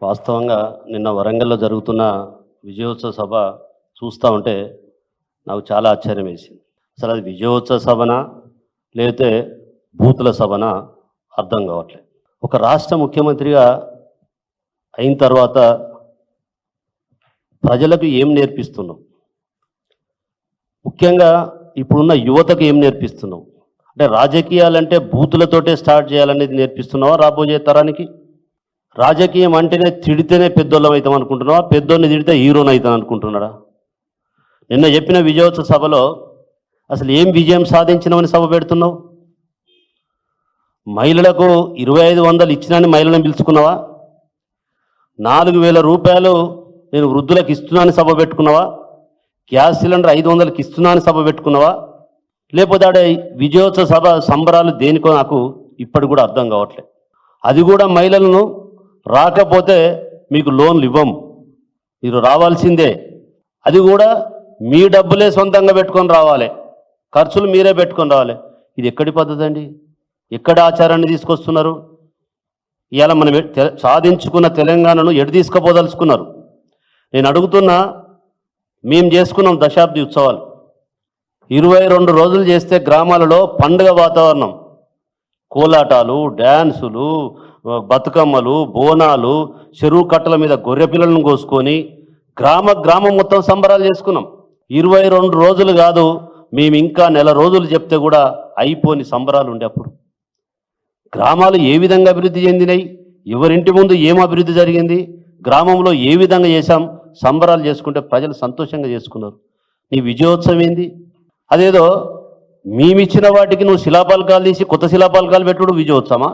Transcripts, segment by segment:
వాస్తవంగా నిన్న వరంగల్‌లో జరుగుతున్న విజయోత్సవ సభ చూస్తా ఉంటే నాకు చాలా ఆశ్చర్యం వేసింది. అసలు అది విజయోత్సవ సభనా? లేతే బూతుల సభనా? అర్థం కావట్లేదు. ఒక రాష్ట్ర ముఖ్యమంత్రిగా అయిన తర్వాత ప్రజలకు ఏం నేర్పిస్తున్నావు? ముఖ్యంగా ఇప్పుడున్న యువతకు ఏం నేర్పిస్తున్నావు? అంటే రాజకీయాలంటే బూతులతోటే స్టార్ట్ చేయాలనేది నేర్పిస్తున్నావా రాబోయే తరానికి? రాజకీయం అంటేనే తిడితేనే పెద్దోళ్ళం అవుతాం అనుకుంటున్నావా? పెద్దోడిని తిడితే హీరోని అవుతాం అనుకుంటున్నాడా? నిన్న చెప్పిన విజయోత్సవ సభలో అసలు ఏం విజయం సాధించినామని సభ పెడుతున్నావు? మహిళలకు 2500 ఇచ్చినాని మహిళలను పిలుచుకున్నావా? 4000 రూపాయలు నేను వృద్ధులకు ఇస్తున్నానని సభ పెట్టుకున్నావా? గ్యాస్ సిలిండర్ 500కి ఇస్తున్నానని సభ పెట్టుకున్నావా? లేకపోతే ఆడే విజయోత్సవ సభ సంబరాలు దేనికో నాకు ఇప్పటి కూడా అర్థం కావట్లేదు. అది కూడా మహిళలను రాకపోతే మీకు లోన్లు ఇవ్వం, మీరు రావాల్సిందే, అది కూడా మీ డబ్బులే సొంతంగా పెట్టుకొని రావాలి, ఖర్చులు మీరే పెట్టుకొని రావాలి. ఇది ఎక్కడి పద్ధతి అండి? ఎక్కడ ఆచారాన్ని తీసుకొస్తున్నారు? ఇవాళ మనం సాధించుకున్న తెలంగాణను ఎటు తీసుకుపోదలుచుకున్నారు? నేను అడుగుతున్నా, మేము చేసుకున్నాం దశాబ్ది ఉత్సవాలు, 22 రోజులు చేస్తే గ్రామాలలో పండుగ వాతావరణం, కోలాటాలు, డ్యాన్సులు, బతుకమ్మలు, బోనాలు, చెరువు కట్టల మీద గొర్రె పిల్లలను కోసుకొని గ్రామం మొత్తం సంబరాలు చేసుకున్నాం. 22 రోజులు కాదు, మేము ఇంకా నెల రోజులు చెప్తే కూడా అయిపోని సంబరాలు ఉండే. అప్పుడు గ్రామాలు ఏ విధంగా అభివృద్ధి చెందినాయి, ఎవరింటి ముందు ఏం అభివృద్ధి జరిగింది, గ్రామంలో ఏ విధంగా చేశాం, సంబరాలు చేసుకుంటే ప్రజలు సంతోషంగా చేసుకున్నారు. నీ విజయోత్సవం ఏంది? అదేదో మేమిచ్చిన వాటికి నువ్వు శిలాపలకాలు తీసి కొత్త శిలాపలకాలు పెట్టుడు విజయోత్సవమా?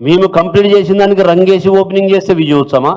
మేము కంప్లీట్ చేసిన దానికి రంగేసి ఓపెనింగ్ చేస్తే విజయోత్సవమా?